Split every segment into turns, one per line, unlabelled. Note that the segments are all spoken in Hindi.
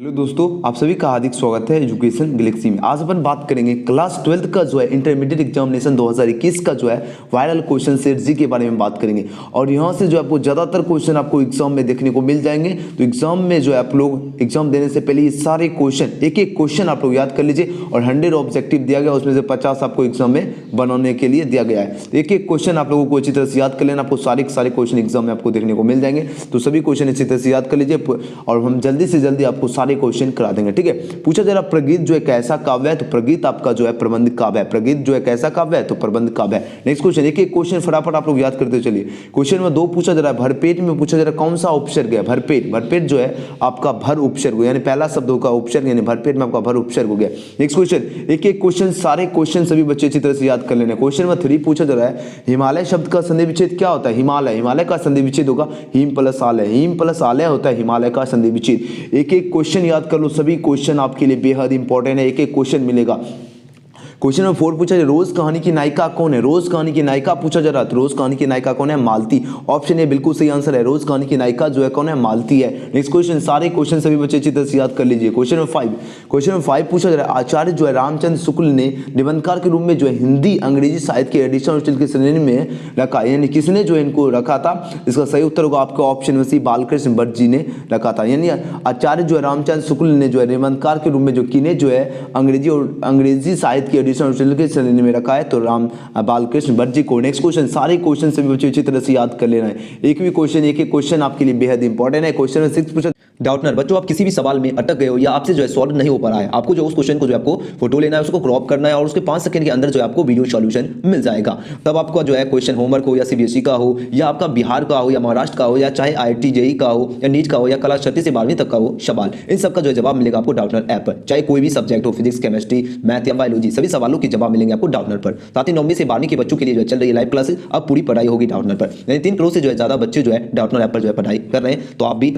हेलो दोस्तों, आप सभी का हार्दिक स्वागत है एजुकेशन गैलेक्सी में। आज अपन बात करेंगे क्लास 12 का जो है इंटरमीडिएट एग्जामिनेशन 2021 का जो है वायरल क्वेश्चन सेट जी के बारे में बात करेंगे। और यहाँ से जो आपको ज़्यादातर क्वेश्चन आपको एग्जाम में देखने को मिल जाएंगे। तो एग्जाम में जो है आप लोग एग्जाम देने से पहले ये सारे क्वेश्चन एक एक क्वेश्चन आप लोग याद कर लीजिए। और 100 ऑब्जेक्टिव दिया गया, उसमें से 50 आपको एग्जाम में बनाने के लिए दिया गया है। तो एक एक क्वेश्चन आप लोगों को अच्छी तरह से याद कर लेना, आपको सारे क्वेश्चन एग्जाम में आपको देखने को मिल जाएंगे। तो सभी क्वेश्चन अच्छी तरह से याद कर लीजिए और हम जल्दी से जल्दी आपको सारे क्वेश्चन करा देंगे। ठीक है, पूछा जरा प्रगीत जो है कैसा काव्य है, तो प्रगीत आपका जो है प्रबंध काव्य है। प्रगीत जो है कैसा काव्य है, तो प्रबंध काव्य है। नेक्स्ट क्वेश्चन, एक एक क्वेश्चन फटाफट आप लोग याद करते चलिए। क्वेश्चन में 2 पूछा जरा भरपेट में पूछा जरा कौन सा उपसर्ग है। भरपेट, भरपेट जो है आपका भर उपसर्ग, यानी पहला शब्द होगा उपसर्ग, यानी भरपेट में आपका भर उपसर्ग हो गया। नेक्स्ट क्वेश्चन, एक एक क्वेश्चन सारे क्वेश्चन सभी बच्चे अच्छी तरह से याद कर लेना। क्वेश्चन में 3 पूछा जा रहा है हिमालय शब्द का संधि विच्छेद क्या होता है। हिमालय, हिमालय का संधि विच्छेद होगा हिम प्लस आलय। हिम प्लस आलय होता है हिमालय का संधि विच्छेद। एक एक क्वेश्चन याद कर लो, सभी क्वेश्चन आपके लिए बेहद इंपॉर्टेंट है, एक एक क्वेश्चन मिलेगा। क्वेश्चन नंबर 4 पूछा जाए रोज कहानी की नायिका कौन है। रोज कहानी की नायिका पूछा जा रहा है, तो रोज कहानी की नायिका कौन है, मालती। ऑप्शन ए बिल्कुल सही आंसर है, रोज कहानी की नायिका जो है कौन है, मालती है। नेक्स्ट क्वेश्चन, सारे क्वेश्चन सभी बच्चे अच्छी तरह से याद कर लीजिए। क्वेश्चन नंबर 5, क्वेश्चन नंबर 5 पूछा जा रहा है आचार्य जो है रामचंद्र शुक्ल ने निबंधकार के रूप में जो है हिंदी अंग्रेजी साहित्य के एडिशन और स्टील की श्रेणी में रखा, यानी किसने जो है इनको रखा था। इसका सही उत्तर होगा आपका ऑप्शन में सी, बालकृष्ण भट्ट जी ने रखा था। यानी आचार्य जो है रामचंद्र शुक्ल ने जो है निबंधकार के रूप में जो किने जो है अंग्रेजी साहित्य के एडिशन और स्टील के में रखा है, तो राम बालकृष्ण भट्ट जी को। नेक्स्ट क्वेश्चन, सारे क्वेश्चन सभी बच्चे अच्छी तरह से याद कर लेना है। एक भी क्वेश्चन एक एक क्वेश्चन आपके लिए बेहद इंपॉर्टेंट है। क्वेश्चन में 6 पूछा
डाउटनर बच्चों, आप किसी भी सवाल में अटक गए हो या आपसे जो है सॉल्व नहीं हो पा रहा है, आपको जो उस क्वेश्चन को जो आपको फोटो लेना है, उसको क्रॉप करना है और उसके 5 सेकंड के अंदर जो है आपको वीडियो सॉल्यूशन मिल जाएगा। तब आपका जो है क्वेश्चन होमवर्क हो या सीबीएसई का हो या आपका बिहार का हो या महाराष्ट्र का हो या चाहे आईआईटी जेईई का हो या नीट का हो या कला 36 से 12वीं तक का हो सवाल, इन सब का जो जवाब मिलेगा आपको डाउटनर ऐप पर। चाहे कोई भी सब्जेक्ट हो, फिजिक्स, केमिस्ट्री, मैथ या बायोलॉजी, सभी सवालों के जवाब मिलेंगे आपको डाउटनर पर। साथ ही 9वीं से 12वीं के बच्चों के लिए जो चल रही है लाइव क्लासेस, अब पूरी पढ़ाई होगी डाउटनर पर। यानी 3 करोड़ से जो है ज्यादा बच्चे जो है डाउटनर ऐप पर जो है पढ़ाई कर रहे हैं। तो आप भी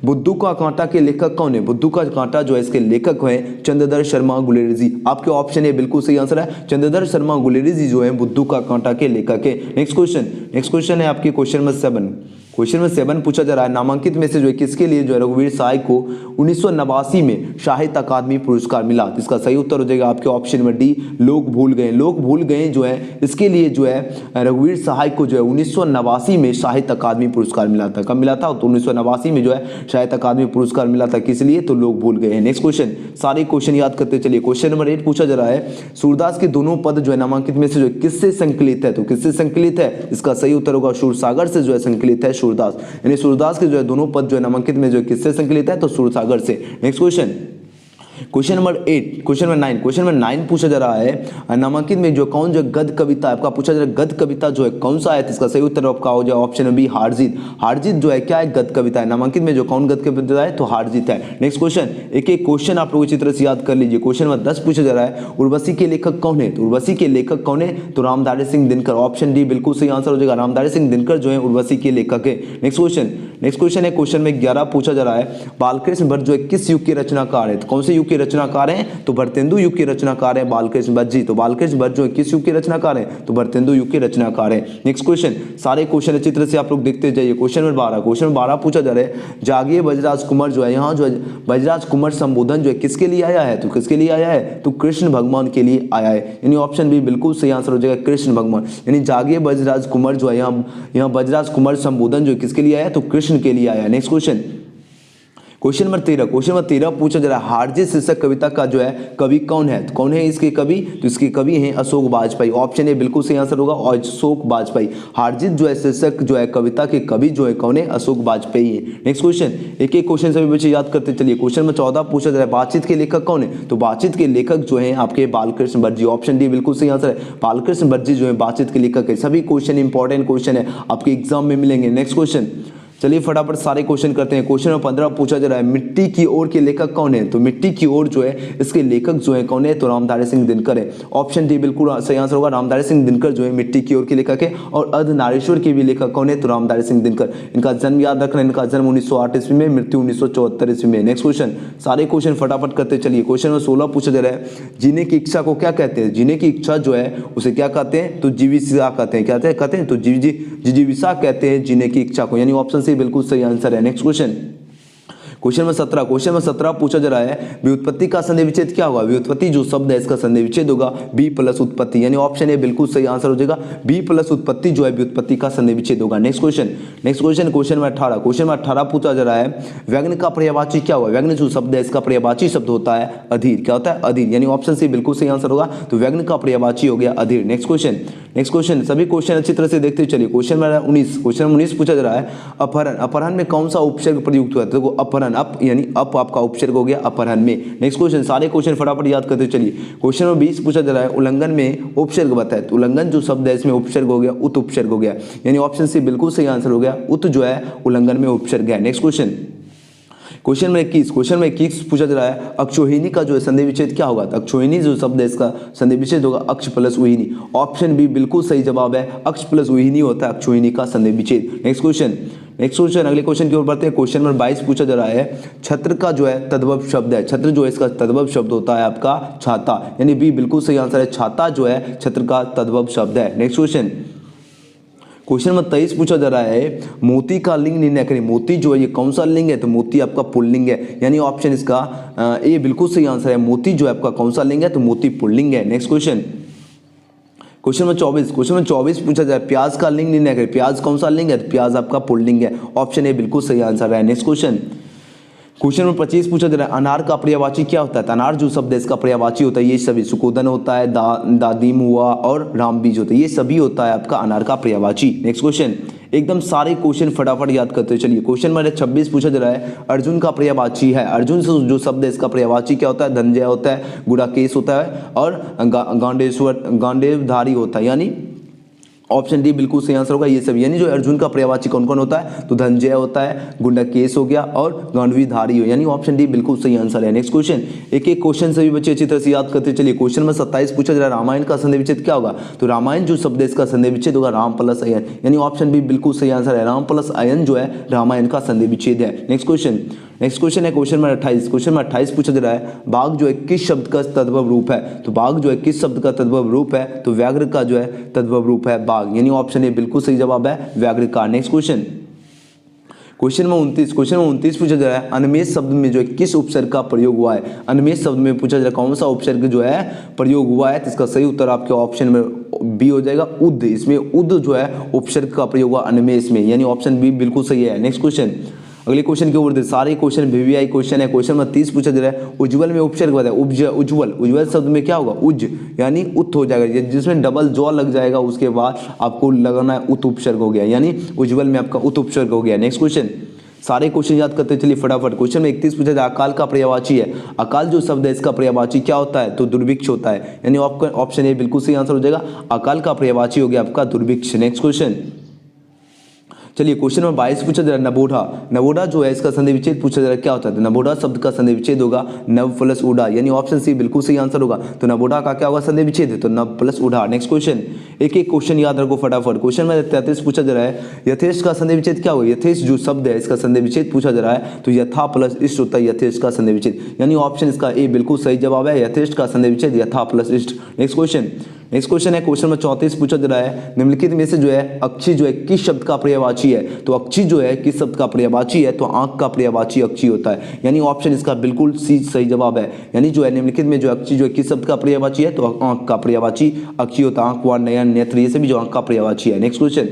बुद्धू का कांटा के लेखक कौन है। बुद्धू का कांटा जो है इसके लेखक हैं चंद्रधर शर्मा गुलेरी जी। आपके ऑप्शन ए बिल्कुल सही आंसर है, चंद्रधर शर्मा गुलेरी जी जो है बुद्धू का कांटा के लेखक है। नेक्स्ट क्वेश्चन है आपके क्वेश्चन नंबर 7। क्वेश्चन नंबर 7 पूछा जा रहा है नामांकित में से जो है किसके लिए जो है रघुवीर सहाय को 1989 में साहित्य अकादमी पुरस्कार मिला। तो इसका सही उत्तर हो जाएगा आपके ऑप्शन में डी, लोग भूल गए। लोग भूल गए जो है इसके लिए जो है रघुवीर सहाय को जो है 1989 में साहित्य अकादमी पुरस्कार मिला था। कब मिला था, तो 1989 में जो है साहित्य अकादमी पुरस्कार मिला था। किस लिए, तो लोग भूल गए। नेक्स्ट क्वेश्चन, सारे क्वेश्चन याद करते चलिए। क्वेश्चन नंबर 8 पूछा जा रहा है सूरदास के दोनों पद जो है नामांकित में से जो किससे संकलित है। तो किससे संकलित है, इसका सही उत्तर होगा सूरसागर से जो है संकलित है सूरदास। यानी सूरदास के जो है दोनों पद जो है नामांकित में जो किससे संकलित है, तो सूरसागर से। Next question, question number 8, question number 9 पूछा जा रहा है नामांकित में जो कौन जो गद्य कविता आपका पूछा जा रहा है गद्य कविता जो है कौन सा है। तो इसका सही उत्तर आपका हो जाए ऑप्शन बी, हारजीत। हारजीत जो है क्या है, गद्य कविता है। नामांकित में जो कौन गद्य कविता है, तो हारजीत है। नेक्स्ट क्वेश्चन, एक एक क्वेश्चन आप लोग अच्छी तरह से याद कर लीजिए। क्वेश्चन नंबर 10 पूछा जा रहा है उर्वशी के लेखक कौन है। तो उर्वशी के लेखक कौन है, तो रामधारी सिंह दिनकर। ऑप्शन डी बिल्कुल सही आंसर हो जाएगा, रामधारी सिंह दिनकर जो है उर्वशी के लेखक है। नेक्स्ट क्वेश्चन है क्वेश्चन में 11 पूछा जा रहा है बालकृष्ण भट्ट जो है किस युग के रचनाकार है। तो कौन से युग के रचनाकार हैं, तो भरतेंदु युग के रचनाकार है बालकृष्ण भट्ट जी। तो बालकृष्ण भट्ट जो है किस युग के रचनाकार है, तो भरतेंदु युग के रचनाकार है। नेक्स्ट क्वेश्चन, सारे क्वेश्चन अच्छी तरह से आप लोग देखते जाइए। क्वेश्चन नंबर 12 पूछा जा रहा है जागिए बजराज कुमार जो है, यहाँ जो है बजराज कुमार संबोधन जो है किसके लिए आया है, तो किसके लिए आया है, तो कृष्ण भगवान के लिए आया है। यानी ऑप्शन बी बिल्कुल सही आंसर हो जाएगा, कृष्ण भगवान। यानी जागिए बजराज कुमार जो है यहाँ बजराज कुमार संबोधन जो किसके लिए आया है, तो कृष्ण के लिए आया है। नेक्स्ट क्वेश्चन नंबर 13 पूछा जा रहा है हारजीत शीर्षक कविता का जो है कवि कौन है। तो कौन है इसके कवि, तो इसके कवि हैं अशोक वाजपेयी। ऑप्शन ए बिल्कुल सही आंसर होगा अशोक वाजपेयी। हारजीत जो है शीर्षक जो है कविता के कवि जो है कौन है, अशोक वाजपेयी है। नेक्स्ट क्वेश्चन, एक एक क्वेश्चन सभी बच्चे याद करते चलिए। क्वेश्चन नंबर 14 पूछा जा रहा है बातचीत के लेखक कौन है। तो बातचीत के लेखक जो है आपके बालकृष्ण भट्ट जी। ऑप्शन डी बिल्कुल सही आंसर है, बालकृष्ण भट्ट जी जो है बातचीत के लेखक है। सभी क्वेश्चन इंपॉर्टेंट क्वेश्चन है, आपके एग्जाम में मिलेंगे। नेक्स्ट क्वेश्चन, चलिए फटाफट सारे क्वेश्चन करते हैं। क्वेश्चन नंबर 15 पूछा जा रहा है मिट्टी की ओर के लेखक कौन है। तो मिट्टी की ओर जो है इसके लेखक जो है कौन है, तो रामधारी सिंह दिनकर है। ऑप्शन डी बिल्कुल सही आंसर होगा, रामधारी सिंह दिनकर जो है मिट्टी की ओर के लेखक है। और अर्धनारीश्वर के भी लेखक कौन है, तो रामधारी सिंह दिनकर। इनका जन्म याद रखना, इनका जन्म 1908 ईस्वी में, मृत्यु 1974 ईस्वी में। नेक्स्ट क्वेश्चन, सारे क्वेश्चन फटाफट करते चलिए। क्वेश्चन नंबर 16 पूछा जा रहा है जीने की इच्छा को क्या कहते हैं। जीने की इच्छा जो है उसे क्या कहते हैं, तो जीविका कहते हैं। क्या कहते हैं, तो जिजीविका कहते हैं जीने की इच्छा को। यानी ऑप्शन सी बिल्कुल सही आंसर है। नेक्स्ट क्वेश्चन, क्वेश्चन नंबर 17 पूछा जा रहा है व्युत्पत्ति का संधि विच्छेद क्या होगा। व्युत्पत्ति जो शब्द है इसका संधि विच्छेद होगा बी प्लस उत्पत्ति, यानी ऑप्शन ए बिल्कुल सही आंसर हो जाएगा। बी प्लस उत्पत्ति जो है व्युत्पत्ति का संधि विच्छेद होगा। नेक्स्ट क्वेश्चन क्वेश्चन नंबर 18 पूछा जा रहा है व्यंग्य का पर्यायवाची क्या होगा। व्यंग्य जो शब्द है इसका पर्यायवाची शब्द होता है अधीर। क्या होता है? अधीर, यानी ऑप्शन सी बिल्कुल सही आंसर होगा। तो व्यंग्य का पर्यायवाची हो गया अधीर। नेक्स्ट क्वेश्चन सभी क्वेश्चन अच्छी तरह से देखते चलिए। क्वेश्चन नंबर 19 पूछा जा रहा है अपहरण में कौन सा उपसर्ग प्रयुक्त हुआ है। देखो अपहरण अप यानी अप आपका उपसर्ग हो गया अपहरण में। नेक्स्ट क्वेश्चन, सारे क्वेश्चन फटाफट याद करते चलिए। क्वेश्चन नंबर 20 पूछा जा रहा है उल्लंघन में उपसर्ग बताए। तो उल्लंघन जो शब्द है इसमें उपसर्ग हो गया उत उपसर्ग हो गया, यानी ऑप्शन सी बिल्कुल सही आंसर हो गया। उत जो है उल्लंघन में उपसर्ग है। नेक्स्ट क्वेश्चन नंबर 21 पूछा जा रहा है अक्षोहिणी का जो है संधि विच्छेद क्या होगा। तो अक्षोहिणी जो शब्द है इसका संधि विच्छेद होगा अक्ष प्लस उहिनी। ऑप्शन बी बिल्कुल सही जवाब है, अक्ष प्लस उहिनी होता है अक्षोहिणी का संधि विच्छेद। नेक्स्ट क्वेश्चन अगले क्वेश्चन की ओर बढ़ते हैं। क्वेश्चन नंबर 22 पूछा जा रहा है छत्र का जो है तद्भव शब्द है। छत्र जो है इसका तद्भव शब्द होता है आपका छाता, यानी बी बिल्कुल सही आंसर है। छाता जो है छत्र का तद्भव शब्द है। नेक्स्ट क्वेश्चन नंबर 23 पूछा जा रहा है मोती का लिंग निर्णय करें। मोती जो है ये कौन सा लिंग है। तो मोती आपका पुल्लिंग है, यानी ऑप्शन इसका ए बिल्कुल सही आंसर है। मोती जो है आपका कौन सा लिंग है। तो मोती पुल्लिंग है। नेक्स्ट क्वेश्चन नंबर 24 पूछा जाए प्याज का लिंग निर्णय करें। प्याज कौन सा लिंग है। तो प्याज आपका पुल्लिंग है। ऑप्शन ए बिल्कुल सही आंसर है। नेक्स्ट क्वेश्चन नंबर 25 पूछा जा रहा है अनार का पर्यायवाची क्या होता है। तो अनार जो शब्द है इसका पर्यायवाची होता है ये सभी सुकोदन होता है, दादीम हुआ और रामबीज होता है, ये सभी होता है आपका अनार का पर्यायवाची। नेक्स्ट क्वेश्चन, एकदम सारे क्वेश्चन फटाफट याद करते चलिए। क्वेश्चन नंबर 26 पूछा जा रहा है अर्जुन का पर्यायवाची है। अर्जुन से जो शब्द है इसका पर्यायवाची क्या होता है। धनंजय होता है, गुड़ाकेश होता है और गांडेवधारी होता है, यानी ऑप्शन डी बिल्कुल सही आंसर होगा। ये सब यानी जो अर्जुन का पर्यायवाची कौन कौन होता है। तो धनंजय होता है, गुंडाकेश हो गया और गांडवीधारी हो, यानी ऑप्शन डी बिल्कुल सही आंसर है। नेक्स्ट क्वेश्चन, एक क्वेश्चन सभी बच्चे अच्छी तरह से याद करते चलिए। क्वेश्चन नंबर 27 पूछा जा रहा है रामायण का संधि विच्छेद क्या होगा। तो रामायण जो शब्द है इसका संधि विच्छेद होगा राम प्लस अयन, यानी ऑप्शन बी बिल्कुल सही आंसर है। राम प्लस अयन जो है रामायण का संधि विच्छेद है। नेक्स्ट क्वेश्चन है क्वेश्चन नंबर 28 पूछा जा रहा है बाघ जो है किस शब्द का तद्भव रूप है। तो बाघ जो है किस शब्द का तद्भव रूप है। तो व्याघ्र का जो है तद्भव रूप है बाघ, यानी ऑप्शन ए बिल्कुल सही जवाब है व्याघ्र का। नेक्स्ट क्वेश्चन नंबर 29 पूछा जा रहा है अनमेष शब्द में जो है किस उपसर्ग का प्रयोग हुआ है। अनमेष शब्द में पूछा जा रहा है कौन सा उपसर्ग जो है प्रयोग हुआ है। तो इसका सही उत्तर आपके ऑप्शन में बी हो जाएगा उद। इसमें उद जो है उपसर्ग का प्रयोग हुआ अनमेष में, यानी ऑप्शन बी बिल्कुल सही है। नेक्स्ट क्वेश्चन, अगले क्वेश्चन के ऊपर सारे क्वेश्चन वीवीआई क्वेश्चन है। क्वेश्चन नंबर 30 पूछा जा रहा है उज्ज्वल में उपसर्ग बताया। उज्ज्वल शब्द में क्या होगा उज्ज, यानी उत हो जाएगा, जिसमें डबल जॉ लग जाएगा उसके बाद आपको लगाना है उत उपसर्ग हो गया, यानी उज्ज्वल में आपका उत उपसर्ग हो गया। नेक्स्ट क्वेश्चन, सारे क्वेश्चन याद करते चलिए फटाफट। क्वेश्चन में 31 पूछा जाए अकाल का पर्यायवाची है। अकाल जो शब्द है इसका पर्यायवाची क्या होता है। तो दुर्भिक्ष होता है, यानी ऑप्शन ए बिल्कुल सही आंसर हो जाएगा। अकाल का पर्यायवाची हो गया आपका दुर्भिक्ष। नेक्स्ट क्वेश्चन, चलिए क्वेश्चन नंबर 22 पूछा जा रहा है नवोढ़ा जो है इसका संधि विच्छेद पूछा जा रहा है क्या होता है। तो नवोढ़ा शब्द का संधि विच्छेद होगा नव प्लस ऊढ़ा, यानी ऑप्शन सी बिल्कुल सही आंसर होगा। तो नवोढ़ा का क्या होगा संधि विच्छेद है तो नव प्लस ऊढ़ा। नेक्स्ट क्वेश्चन, एक क्वेश्चन याद रखो फटाफट। क्वेश्चन में 33 पूछा जा रहा है यथेष्ट का संधि विच्छेद क्या होगा। यथेष्ट जो शब्द है इसका संधि विच्छेद पूछा जा रहा है तो यथा प्लस इष्ट होता है यथेष्ट का संधि विच्छेद, यानी ऑप्शन इसका ए बिल्कुल सही जवाब है। यथेष्ट का संधि विच्छेद यथा प्लस इष्ट। नेक्स्ट क्वेश्चन है क्वेश्चन नंबर 34 पूछा जा रहा है निम्नलिखित में से जो है अक्षी जो है किस शब्द का पर्यायवाची है। तो अक्षी जो है किस शब्द का पर्यायवाची है। तो आंख का पर्यायवाची अक्षी होता है, यानी ऑप्शन इसका बिल्कुल सी सही जवाब है। यानी जो है निम्नलिखित में जो अक्षी जो है किस शब्द का पर्यायवाची है। तो आंख का पर्यायवाची अक्षी होता है। आंख व नयन नेत्र ये सभी जो आंख का पर्यायवाची है। नेक्स्ट क्वेश्चन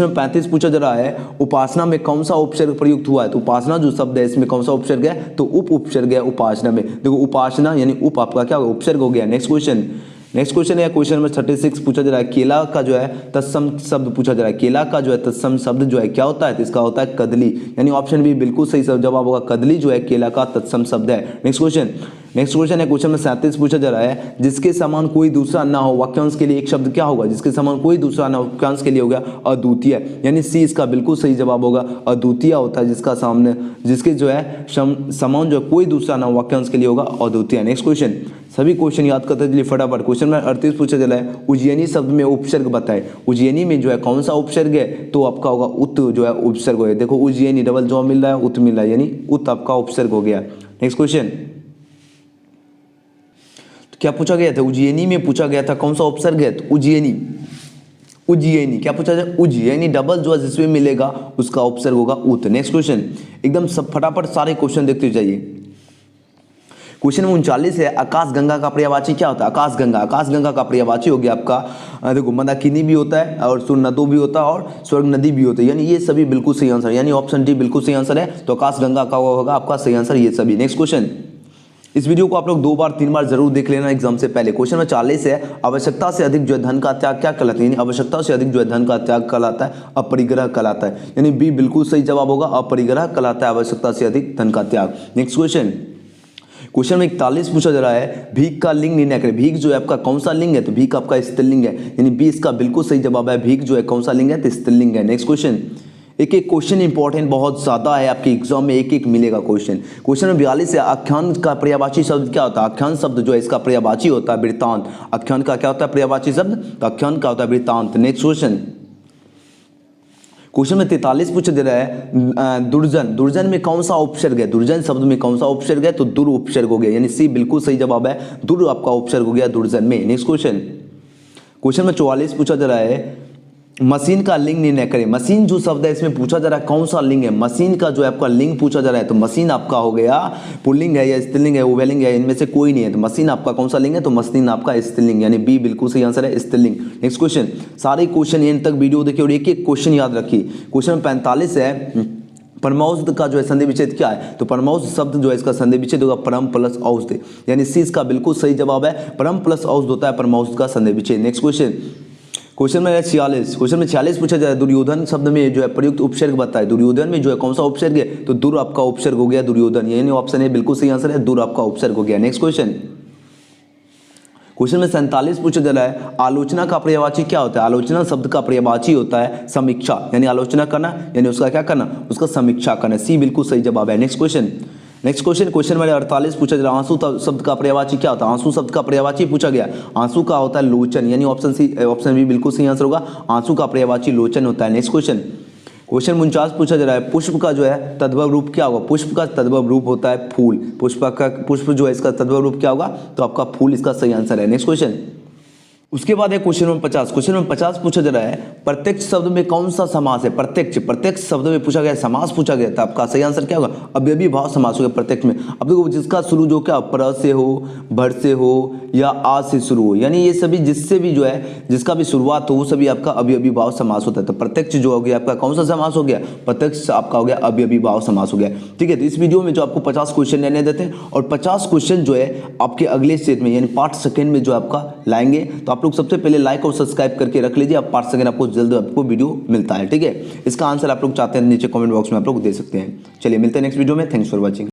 35 पूछा जा रहा है उपासना में कौन सा उपसर्ग प्रयुक्त हुआ है। तो उपासना जो शब्द है इसमें कौन सा उपसर्ग है। तो उपसर्ग है उपासना में। देखो उपासना यानी उप आपका क्या होगा उपसर्ग हो गया। नेक्स्ट क्वेश्चन है क्वेश्चन नंबर 36 पूछा जा रहा है केला का जो है तत्सम शब्द पूछा जा रहा है। केला का जो है तत्सम शब्द जो है क्या होता है। तो इसका होता है कदली, यानी ऑप्शन बी बिल्कुल सही जवाब होगा। कदली जो है केला का तत्सम शब्द है। नेक्स्ट क्वेश्चन है क्वेश्चन में 37 पूछा जा रहा है जिसके समान कोई दूसरा ना हो वाक्यांश के लिए एक शब्द क्या होगा। जिसके समान कोई दूसरा ना हो वाक्यांश के लिए हो गया अद्वितीय, यानी सी इसका बिल्कुल सही जवाब होगा। अद्वितीय होता है जिसका सामने जिसके जो है समान जो कोई दूसरा ना हो वाक्यांश के लिए होगा अद्वितीय। नेक्स्ट क्वेश्चन, सभी क्वेश्चन याद करते चलिए फटाफट। क्वेश्चन में 38 पूछा जा रहा है उज्जैनी शब्द में उपसर्ग बताए। उज्जैनी में जो है कौन सा उपसर्ग है। तो आपका होगा उत जो है उपसर्ग हो गया। देखो उज्जैनी डबल जॉ मिल रहा है उत मिल रहा है, यानी उत आपका उपसर्ग हो गया। नेक्स्ट क्वेश्चन, क्या पूछा गया था उज्जैनी में पूछा गया था कौन सा उपसर्ग है। तो उज्जैनी, क्या पूछा जाए, उज्जैनी डबल जो है जिसमें मिलेगा उसका उपसर्ग होगा उत। नेक्स्ट क्वेश्चन, एकदम सब फटाफट सारे क्वेश्चन देखते जाइए। क्वेश्चन 39 है, आकाश गंगा का पर्यायवाची क्या होता है? आकाश गंगा का पर्यायवाची हो गया आपका देखो मंदाकिनी भी होता है और सुरनदो भी होता है और स्वर्ग नदी भी होता है, यानी ये सभी बिल्कुल सही आंसर, यानी ऑप्शन डी बिल्कुल सही आंसर है। तो आकाश गंगा का होगा आपका सही आंसर ये सभी। नेक्स्ट क्वेश्चन, इस वीडियो को आप लोग 2 बार 3 बार जरूर देख लेना एग्जाम से पहले। क्वेश्चन में 40 है, आवश्यकता से अधिक जो है धन का त्याग क्या कहलाता है? यानी आवश्यकता से अधिक जो है धन का त्याग कहलाता है अपरिग्रह कहलाता है, यानी बी बिल्कुल सही जवाब होगा, अपरिग्रह कहलाता है आवश्यकता से अधिक धन का त्याग। नेक्स्ट क्वेश्चन में 41 पूछा जा रहा है, भीख का लिंग निर्णय करें। भीख जो है आपका कौन सा लिंग है? तो भीख आपका स्त्रीलिंग है, यानी बी इसका बिल्कुल सही जवाब है। भीख जो है कौन सा लिंग है? तो स्त्रीलिंग है। नेक्स्ट क्वेश्चन, एक क्वेश्चन इंपॉर्टेंट बहुत ज्यादा है, आपके एग्जाम में एक मिलेगा क्वेश्चन। क्वेश्चन में 42 है, आख्यान का पर्यायवाची शब्द क्या होता है? आख्यान शब्द जो है इसका पर्यायवाची होता है वृत्तांत। आख्यान का क्या होता है पर्यायवाची शब्द? तो आख्यान का होता है वृत्तांत। नेक्स्ट क्वेश्चन में 43 पूछा जा रहा है, दुर्जन में कौन सा उपसर्ग है? दुर्जन शब्द में कौन सा उपसर्ग है? तो दुर उपसर्ग हो गया, यानी सी बिल्कुल सही जवाब है, दुर आपका उपसर्ग हो गया दुर्जन में। नेक्स्ट क्वेश्चन में 44 पूछा जा रहा है, मशीन का लिंग निर्णय करें। मशीन जो शब्द है इसमें पूछा जा रहा है कौन सा लिंग है? मशीन का जो है आपका लिंग पूछा जा रहा है, तो मशीन आपका हो गया पुल्लिंग है या स्त्रीलिंग है, उभयलिंग है, इनमें से कोई नहीं है। तो मशीन आपका कौन सा लिंग है? तो मशीन आपका स्त्रीलिंग, यानी बी बिल्कुल सही आंसर है स्त्रीलिंग। नेक्स्ट क्वेश्चन, सारे क्वेश्चन एंड तक वीडियो देखिए और एक क्वेश्चन याद रखिए। क्वेश्चन में 45 है, परमौषध का जो है संधि विच्छेद क्या है? तो परमौषध शब्द जो है इसका संधि विच्छेद होगा परम प्लस औषध, यानी सी इसका बिल्कुल सही जवाब है, परम प्लस औषध होता है परमौषध का संधि विच्छेद। नेक्स्ट क्वेश्चन में 46 पूछा जाए, दुर्योधन शब्द में जो है प्रयुक्त उपसर्ग बताए। दुर्योधन में जो है कौन सा उपसर्ग है? तो दुर आपका उपसर्ग हो गया दुर्योधन, यानी ऑप्शन है बिल्कुल सही आंसर है, दुर आपका उपसर्ग हो गया। नेक्स्ट क्वेश्चन में 47 पूछा जा रहा है, आलोचना का पर्यायवाची क्या होता है? आलोचना शब्द का पर्यायवाची होता है समीक्षा, यानी आलोचना करना, यानी उसका क्या करना? उसका समीक्षा करना, सी बिल्कुल सही जवाब है। नेक्स्ट क्वेश्चन में 48 पूछा जा रहा है, आंसू शब्द का पर्यायवाची क्या होता है? आंसू शब्द का पर्यायवाची पूछा गया, आंसू का होता है लोचन, यानी ऑप्शन बी बिल्कुल सही आंसर होगा, आंसू का पर्यायवाची लोचन होता है। नेक्स्ट क्वेश्चन 49 पूछा जा रहा है, पुष्प का जो है तद्भव रूप क्या होगा? पुष्प का तद्भव रूप होता है फूल। पुष्प जो है इसका तद्भव रूप क्या होगा? तो आपका फूल इसका सही आंसर है। नेक्स्ट क्वेश्चन, उसके बाद है क्वेश्चन नंबर 50 पूछा जा रहा है, प्रत्यक्ष शब्द में कौन सा समास है? प्रत्यक्ष शब्द में पूछा गया समास पूछा गया, तो आपका सही आंसर क्या होगा? अवयवी भाव समास हो गया प्रत्यक्ष में। अब देखो जिसका शुरू जो क्या प्र से हो, भर से हो या आ से शुरू हो, यानी ये सभी जिससे भी जो है जिसका भी शुरुआत हो वो सभी आपका अवयवी भाव समास होता है। तो प्रत्यक्ष जो हो गया आपका कौन सा समास हो गया? प्रत्यक्ष आपका हो गया अवयवी भाव समास हो गया। ठीक है, तो इस वीडियो में जो आपको 50 क्वेश्चन लेने देते हैं और 50 क्वेश्चन जो है आपके अगले स्टेज में यानी पार्ट सेकंड में जो आपका लाएंगे। तो आप लोग सबसे पहले लाइक और सब्सक्राइब करके रख लीजिए, आप पार्ट सेकंड आपको जल्द आपको वीडियो मिलता है। ठीक है, इसका आंसर आप लोग चाहते हैं नीचे कमेंट बॉक्स में आप लोग दे सकते हैं। चलिए मिलते हैं नेक्स्ट वीडियो में, थैंक्स फॉर वॉचिंग।